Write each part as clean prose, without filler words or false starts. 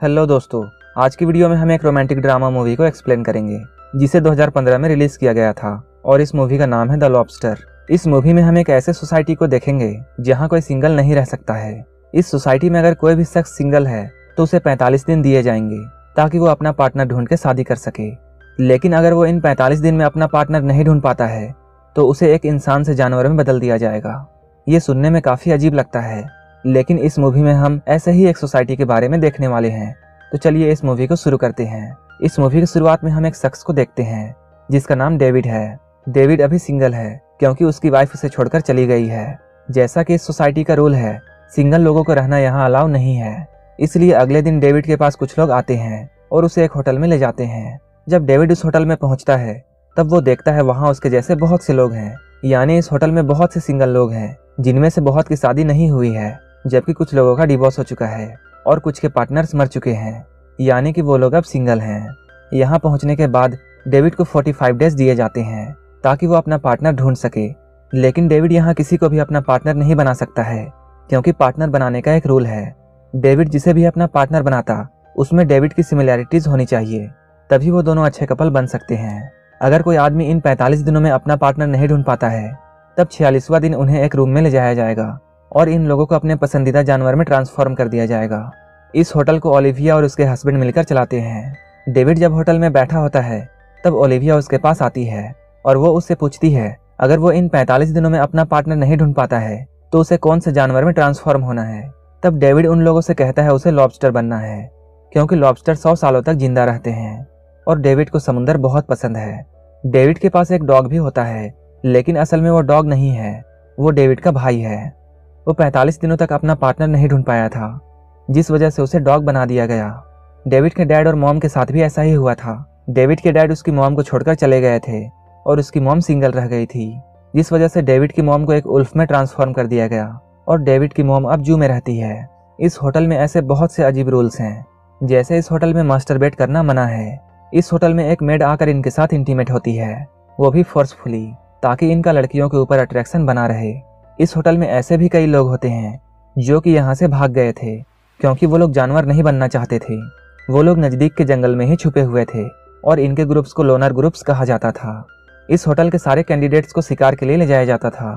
Hello दोस्तों, आज की वीडियो में हम एक रोमांटिक ड्रामा मूवी को एक्सप्लेन करेंगे जिसे 2015 में रिलीज किया गया था और इस मूवी का नाम है द लॉबस्टर। इस मूवी में हम एक ऐसे सोसाइटी को देखेंगे जहां कोई सिंगल नहीं रह सकता है। इस सोसाइटी में अगर कोई भी शख्स सिंगल है तो उसे 45 दिन दिए जाएंगे ताकि वो अपना पार्टनर ढूंढ के शादी कर सके। लेकिन अगर वो इन 45 दिन में अपना पार्टनर नहीं ढूंढ पाता है तो उसे एक इंसान से जानवर में बदल दिया जाएगा। ये सुनने में काफी अजीब लगता है, लेकिन इस मूवी में हम ऐसे ही एक सोसाइटी के बारे में देखने वाले हैं। तो चलिए इस मूवी को शुरू करते हैं। इस मूवी की शुरुआत में हम एक शख्स को देखते हैं जिसका नाम डेविड है। डेविड अभी सिंगल है क्योंकि उसकी वाइफ उसे छोड़कर चली गई है। जैसा कि इस सोसाइटी का रूल है, सिंगल लोगों को रहना यहाँ अलाउ नहीं है। इसलिए अगले दिन डेविड के पास कुछ लोग आते हैं और उसे एक होटल में ले जाते हैं। जब डेविड उस होटल में पहुंचता है तब वो देखता है वहाँ उसके जैसे बहुत से लोग हैं। यानी इस होटल में बहुत से सिंगल लोग हैं जिनमें से बहुत की शादी नहीं हुई है, जबकि कुछ लोगों का डिवोर्स हो चुका है और कुछ के पार्टनर्स मर चुके हैं, यानी कि वो लोग अब सिंगल हैं। यहाँ पहुँचने के बाद डेविड को 45 डेज दिए जाते हैं ताकि वो अपना पार्टनर ढूंढ सके। लेकिन डेविड यहाँ किसी को भी अपना पार्टनर नहीं बना सकता है क्योंकि पार्टनर बनाने का एक रूल है। डेविड जिसे भी अपना पार्टनर बनाता उसमें डेविड की सिमिलैरिटीज होनी चाहिए, तभी वो दोनों अच्छे कपल बन सकते हैं। अगर कोई आदमी इन 45 दिनों में अपना पार्टनर नहीं ढूंढ पाता है तब 46वां दिन उन्हें एक रूम में ले जाया जाएगा और इन लोगों को अपने पसंदीदा जानवर में ट्रांसफॉर्म कर दिया जाएगा। इस होटल को ओलिविया और उसके हस्बैंड मिलकर चलाते हैं। डेविड जब होटल में बैठा होता है तब ओलिविया उसके पास आती है और वो उससे पूछती है अगर वो इन 45 दिनों में अपना पार्टनर नहीं ढूंढ पाता है तो उसे कौन से जानवर में ट्रांसफॉर्म होना है। तब डेविड उन लोगों से कहता है उसे लॉबस्टर बनना है क्योंकि लॉबस्टर 100 सालों तक जिंदा रहते हैं और डेविड को समुद्र बहुत पसंद है। डेविड के पास एक डॉग भी होता है, लेकिन असल में वो डॉग नहीं है, वो डेविड का भाई है। वो 45 दिनों तक अपना पार्टनर नहीं ढूंढ पाया था, जिस वजह से उसे डॉग बना दिया गया। डेविड के डैड और मॉम के साथ भी ऐसा ही हुआ था। डेविड के डैड उसकी मॉम को छोड़कर चले गए थे और उसकी मॉम सिंगल रह गई थी, जिस वजह से डेविड की मॉम को एक उल्फ में ट्रांसफॉर्म कर दिया गया और डेविड की मॉम अब जू में रहती है। इस होटल में ऐसे बहुत से अजीब रूल्स हैं, जैसे इस होटल में मास्टरबेट करना मना है। इस होटल में एक मेड आकर इनके साथ इंटीमेट होती है, वो भी फोर्सफुली, ताकि इनका लड़कियों के ऊपर अट्रैक्शन बना रहे। इस होटल में ऐसे भी कई लोग होते हैं जो कि यहाँ से भाग गए थे क्योंकि वो लोग जानवर नहीं बनना चाहते थे। वो लोग नज़दीक के जंगल में ही छुपे हुए थे और इनके ग्रुप्स को लोनर ग्रुप्स कहा जाता था। इस होटल के सारे कैंडिडेट्स को शिकार के लिए ले जाया जाता था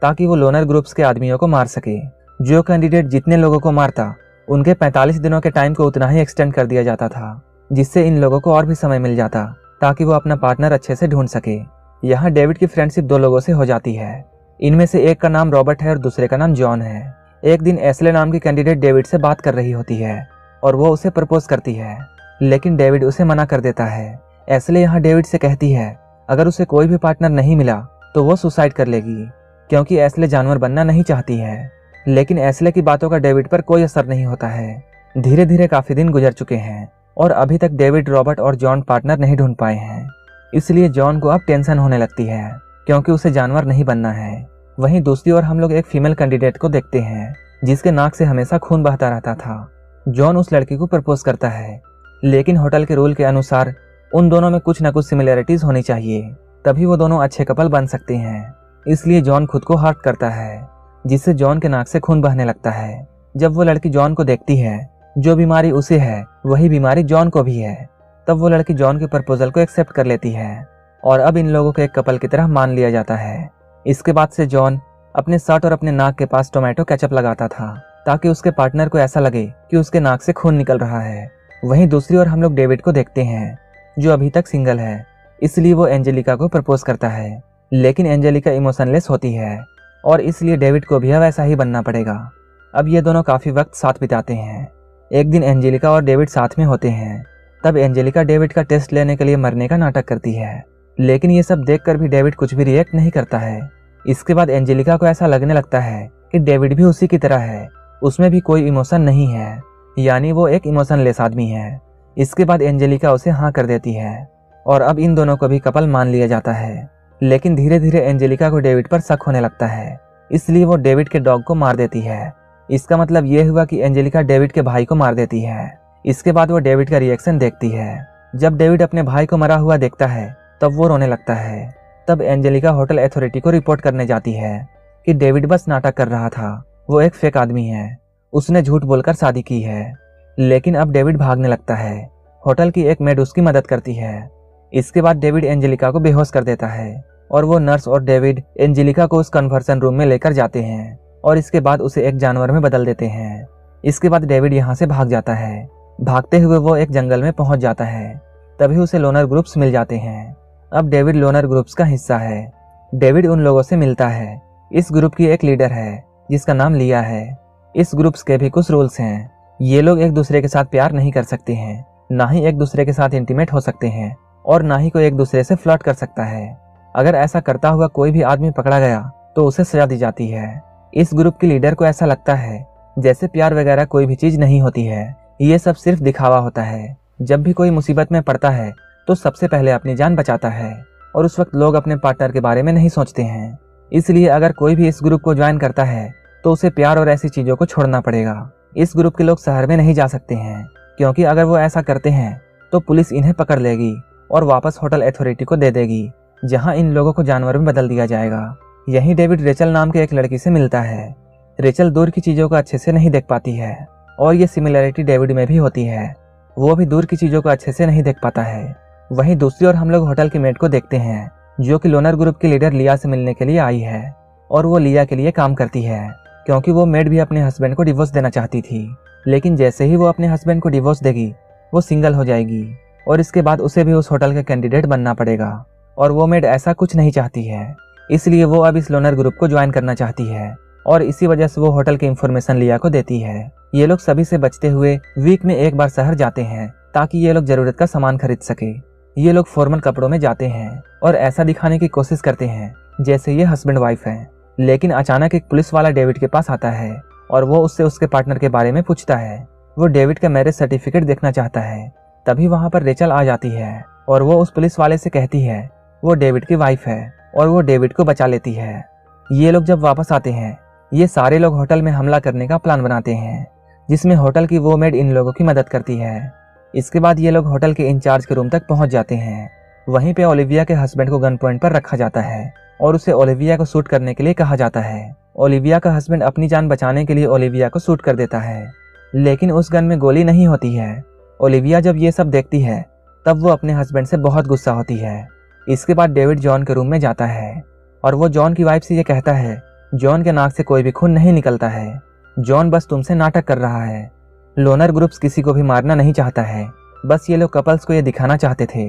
ताकि वो लोनर ग्रुप्स के आदमियों को मार सके। जो कैंडिडेट जितने लोगों को मारता उनके 45 दिनों के टाइम को उतना ही एक्सटेंड कर दिया जाता था, जिससे इन लोगों को और भी समय मिल जाता ताकि वो अपना पार्टनर अच्छे से ढूंढ सके। यहाँ डेविड की फ्रेंडशिप 2 लोगों से हो जाती है। इनमें से एक का नाम रॉबर्ट है और दूसरे का नाम जॉन है। एक दिन एस्ले नाम की कैंडिडेट डेविड से बात कर रही होती है और वो उसे प्रपोज करती है, लेकिन डेविड उसे मना कर देता है। एस्ले यहाँ डेविड से कहती है अगर उसे कोई भी पार्टनर नहीं मिला तो वो सुसाइड कर लेगी क्योंकि एस्ले जानवर बनना नहीं चाहती है। लेकिन एस्ले की बातों का डेविड पर कोई असर नहीं होता है। धीरे धीरे काफी दिन गुजर चुके हैं और अभी तक डेविड, रॉबर्ट और जॉन पार्टनर नहीं ढूंढ पाए हैं। इसलिए जॉन को अब टेंशन होने लगती है क्योंकि उसे जानवर नहीं बनना है। वहीं दूसरी ओर हम लोग एक फीमेल कैंडिडेट को देखते हैं जिसके नाक से हमेशा खून बहता रहता था। जॉन उस लड़की को प्रपोज करता है, लेकिन होटल के रूल के अनुसार उन दोनों में कुछ न कुछ सिमिलैरिटीज होनी चाहिए, तभी वो दोनों अच्छे कपल बन सकते हैं। इसलिए जॉन खुद को हर्ट करता है, जिससे जॉन के नाक से खून बहने लगता है। जब वो लड़की जॉन को देखती है, जो बीमारी उसे है वही बीमारी जॉन को भी है, तब वो लड़की जॉन के प्रपोजल को एक्सेप्ट कर लेती है और अब इन लोगों को एक कपल की तरह मान लिया जाता है। इसके बाद से जॉन अपने शर्ट और अपने नाक के पास टोमेटो केचप लगाता था ताकि उसके पार्टनर को ऐसा लगे कि उसके नाक से खून निकल रहा है। वहीं दूसरी ओर हम लोग डेविड को देखते हैं जो अभी तक सिंगल है, इसलिए वो एंजेलिका को प्रपोज करता है, लेकिन एंजेलिका इमोशनलेस होती है और इसलिए डेविड को भी अब ऐसा ही बनना पड़ेगा। अब ये दोनों काफी वक्त साथ बिताते हैं। एक दिन एंजेलिका और डेविड साथ में होते हैं। तब एंजेलिका डेविड का टेस्ट लेने के लिए मरने का नाटक करती है, लेकिन ये सब देखकर भी डेविड कुछ भी रिएक्ट नहीं करता है। इसके बाद एंजेलिका को ऐसा लगने लगता है कि डेविड भी उसी की तरह है, उसमें भी कोई इमोशन नहीं है, यानी वो एक इमोशनलेस आदमी है। इसके बाद एंजेलिका उसे हाँ कर देती है और अब इन दोनों को भी कपल मान लिया जाता है। लेकिन धीरे धीरे एंजेलिका को डेविड पर शक होने लगता है, इसलिए वो डेविड के डॉग को मार देती है। इसका मतलब ये हुआ कि एंजेलिका डेविड के भाई को मार देती है। इसके बाद वो डेविड का रिएक्शन देखती है। जब डेविड अपने भाई को मरा हुआ देखता है तब वो रोने लगता है। तब एंजेलिका होटल अथॉरिटी को रिपोर्ट करने जाती है कि डेविड बस नाटक कर रहा था, वो एक फेक आदमी है, उसने झूठ बोलकर शादी की है। लेकिन अब डेविड भागने लगता है। होटल की एक मेड उसकी मदद करती है। इसके बाद डेविड एंजेलिका को बेहोश कर देता है और वो नर्स और डेविड एंजेलिका को उस कन्वर्सन रूम में लेकर जाते हैं और इसके बाद उसे एक जानवर में बदल देते हैं। इसके बाद डेविड यहाँ से भाग जाता है। भागते हुए वो एक जंगल में पहुंच जाता है। तभी उसे लोनर ग्रुप्स मिल जाते हैं। अब डेविड लोनर ग्रुप्स का हिस्सा है। डेविड उन लोगों से मिलता है। इस ग्रुप की एक लीडर है जिसका नाम लिया है। इस ग्रुप्स के भी कुछ रूल्स हैं। ये लोग एक दूसरे के साथ प्यार नहीं कर सकते हैं, ना ही एक दूसरे के साथ इंटीमेट हो सकते हैं और ना ही कोई एक दूसरे से फ्लर्ट कर सकता है। अगर ऐसा करता हुआ कोई भी आदमी पकड़ा गया तो उसे सजा दी जाती है। इस ग्रुप की लीडर को ऐसा लगता है जैसे प्यार वगैरह कोई भी चीज नहीं होती है, ये सब सिर्फ दिखावा होता है। जब भी कोई मुसीबत में पड़ता है तो सबसे पहले अपनी जान बचाता है और उस वक्त लोग अपने पार्टनर के बारे में नहीं सोचते हैं। इसलिए अगर कोई भी इस ग्रुप को ज्वाइन करता है तो उसे प्यार और ऐसी चीजों को छोड़ना पड़ेगा। इस ग्रुप के लोग शहर में नहीं जा सकते हैं क्योंकि अगर वो ऐसा करते हैं तो पुलिस इन्हें पकड़ लेगी और वापस होटल अथॉरिटी को दे देगी, जहां इन लोगों को जानवर में बदल दिया जाएगा। यहीं डेविड रेचल नाम के एक लड़की से मिलता है। रेचल दूर की चीजों को अच्छे से नहीं देख पाती है और ये सिमिलरिटी डेविड में भी होती है। वो भी दूर की चीजों को अच्छे से नहीं देख पाता है। वहीं दूसरी ओर हम लोग होटल की मेड को देखते हैं जो कि लोनर ग्रुप की लीडर लिया से मिलने के लिए आई है और वो लिया के लिए काम करती है क्योंकि वो मेड भी अपने हस्बैंड को डिवोर्स देना चाहती थी। लेकिन जैसे ही वो अपने हस्बैंड को डिवोर्स देगी वो सिंगल हो जाएगी और इसके बाद उसे भी उस होटल का कैंडिडेट बनना पड़ेगा और वो मेड ऐसा कुछ नहीं चाहती है। इसलिए वो अब इस लोनर ग्रुप को ज्वाइन करना चाहती है और इसी वजह से वो होटल की इंफॉर्मेशन लिया को देती है। ये लोग सभी से बचते हुए वीक में एक बार शहर जाते हैं ताकि ये लोग जरूरत का सामान खरीद सके। ये लोग फॉर्मल कपड़ों में जाते हैं और ऐसा दिखाने की कोशिश करते हैं जैसे ये हस्बैंड वाइफ हैं। लेकिन अचानक एक पुलिस वाला डेविड के पास आता है और वो उससे उसके पार्टनर के बारे में पूछता है। वो डेविड का मैरिज सर्टिफिकेट देखना चाहता है। तभी वहां पर रेचल आ जाती है और वो उस पुलिस वाले से कहती है वो डेविड की वाइफ है और वो डेविड को बचा लेती है। ये लोग जब वापस आते हैं ये सारे लोग होटल में हमला करने का प्लान बनाते हैं जिसमें होटल की वो मेड इन लोगों की मदद करती है। इसके बाद ये लोग होटल के इंचार्ज के रूम तक पहुंच जाते हैं। वहीं पे ओलिविया के हस्बैंड को गन पॉइंट पर रखा जाता है और उसे ओलिविया को शूट करने के लिए कहा जाता है। ओलिविया का हस्बैंड अपनी जान बचाने के लिए ओलिविया को शूट कर देता है, लेकिन उस गन में गोली नहीं होती है। ओलिविया जब ये सब देखती है तब वो अपने हस्बैंड से बहुत गुस्सा होती है। इसके बाद डेविड जॉन के रूम में जाता है और वो जॉन की वाइफ से ये कहता है जॉन के नाक से कोई भी खून नहीं निकलता है, जॉन बस तुमसे नाटक कर रहा है। लोनर ग्रुप्स किसी को भी मारना नहीं चाहता है, बस ये लोग कपल्स को ये दिखाना चाहते थे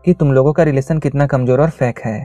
कि तुम लोगों का रिलेशन कितना कमजोर और फेक है।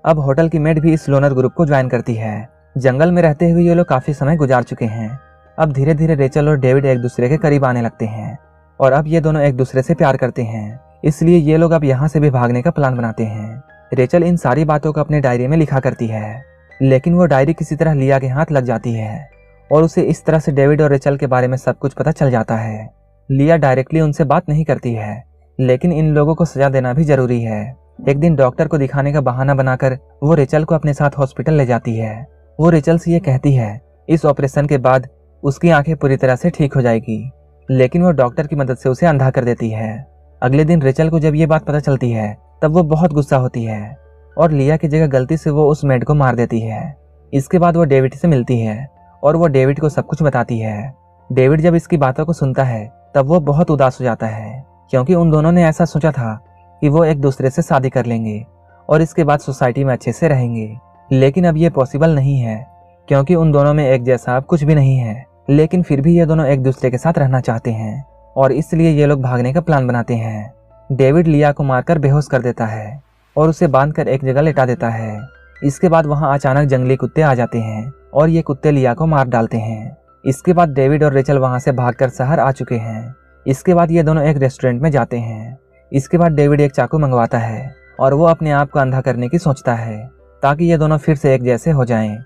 अब होटल की मेड भी इस लोनर ग्रुप को ज्वाइन करती है। जंगल में रहते हुए ये लोग काफी समय गुजार चुके हैं। अब धीरे धीरे रेचल और डेविड एक दूसरे के करीब आने लगते हैं और अब ये दोनों एक दूसरे से प्यार करते हैं। इसलिए ये लोग अब यहाँ से भी भागने का प्लान बनाते हैं। रेचल इन सारी बातों को अपने डायरी में लिखा करती है, लेकिन वो डायरी किसी तरह लिया के हाथ लग जाती है और उसे इस तरह से डेविड और रेचल के बारे में सब कुछ पता चल जाता है। लिया डायरेक्टली उनसे बात नहीं करती है, लेकिन इन लोगों को सजा देना भी जरूरी है। एक दिन डॉक्टर को दिखाने का बहाना बनाकर वो रेचल को अपने साथ हॉस्पिटल ले जाती है। वो रेचल से ये कहती है इस ऑपरेशन के बाद उसकी आंखें पूरी तरह से ठीक हो जाएगी, लेकिन वो डॉक्टर की मदद से उसे अंधा कर देती है। अगले दिन रेचल को जब ये बात पता चलती है तब वो बहुत गुस्सा होती है और लिया की जगह गलती से वो उस मेड को मार देती है। इसके बाद वो डेविड से मिलती है और वो डेविड को सब कुछ बताती है। डेविड जब इसकी बातों को सुनता है तब वो बहुत उदास हो जाता है क्योंकि उन दोनों ने ऐसा सोचा था कि वो एक दूसरे से शादी कर लेंगे और इसके बाद सोसाइटी में अच्छे से रहेंगे। लेकिन अब ये पॉसिबल नहीं है क्योंकि उन दोनों में एक जैसा अब कुछ भी नहीं है, लेकिन फिर भी ये दोनों एक दूसरे के साथ रहना चाहते हैं और इसलिए ये लोग भागने का प्लान बनाते हैं। डेविड लिया को मारकर बेहोश कर देता है और उसे बांधकर एक जगह लेटा देता है। इसके बाद वहां अचानक जंगली कुत्ते आ जाते हैं और ये कुत्ते लिया को मार डालते हैं। इसके बाद डेविड और रेचल वहां से भागकर शहर आ चुके हैं। इसके बाद ये दोनों एक रेस्टोरेंट में जाते हैं। इसके बाद डेविड एक चाकू मंगवाता है और वो अपने आप को अंधा करने की सोचता है ताकि ये दोनों फिर से एक जैसे हो जाएं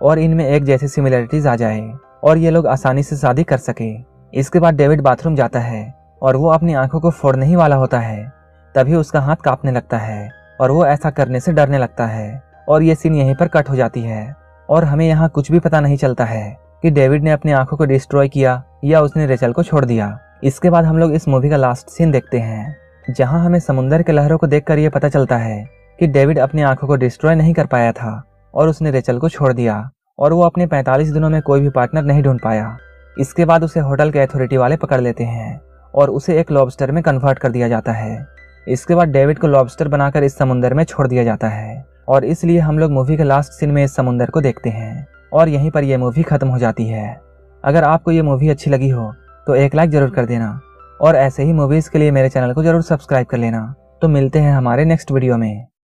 और इनमें एक जैसी सिमिलरिटीज आ जाए और ये लोग आसानी से शादी कर सके। इसके बाद डेविड बाथरूम जाता है और वो अपनी आंखों को फोड़ने ही वाला होता है, तभी उसका हाथ कांपने लगता है और वो ऐसा करने से डरने लगता है और ये सीन यहीं पर कट हो जाती है और हमें यहाँ कुछ भी पता नहीं चलता है कि डेविड ने अपनी आंखों को डिस्ट्रॉय किया या उसने रेचल को छोड़ दिया। इसके बाद हम लोग इस मूवी का लास्ट सीन देखते हैं जहां हमें समुंदर के लहरों को देखकर ये पता चलता है कि डेविड अपनी आंखों को डिस्ट्रॉय नहीं कर पाया था और उसने रेचल को छोड़ दिया और वो अपने 45 दिनों में कोई भी पार्टनर नहीं ढूंढ पाया। इसके बाद उसे होटल के अथॉरिटी वाले पकड़ लेते हैं और उसे एक लॉबस्टर में कन्वर्ट कर दिया जाता है। इसके बाद डेविड को लॉबस्टर बनाकर इस समुंदर में छोड़ दिया जाता है और इसलिए हम लोग मूवी के लास्ट सीन में इस समुंदर को देखते हैं और यहीं पर यह मूवी खत्म हो जाती है। अगर आपको ये मूवी अच्छी लगी हो तो एक लाइक जरूर कर देना और ऐसे ही मूवीज के लिए मेरे चैनल को जरूर सब्सक्राइब कर लेना। तो मिलते हैं हमारे नेक्स्ट वीडियो में।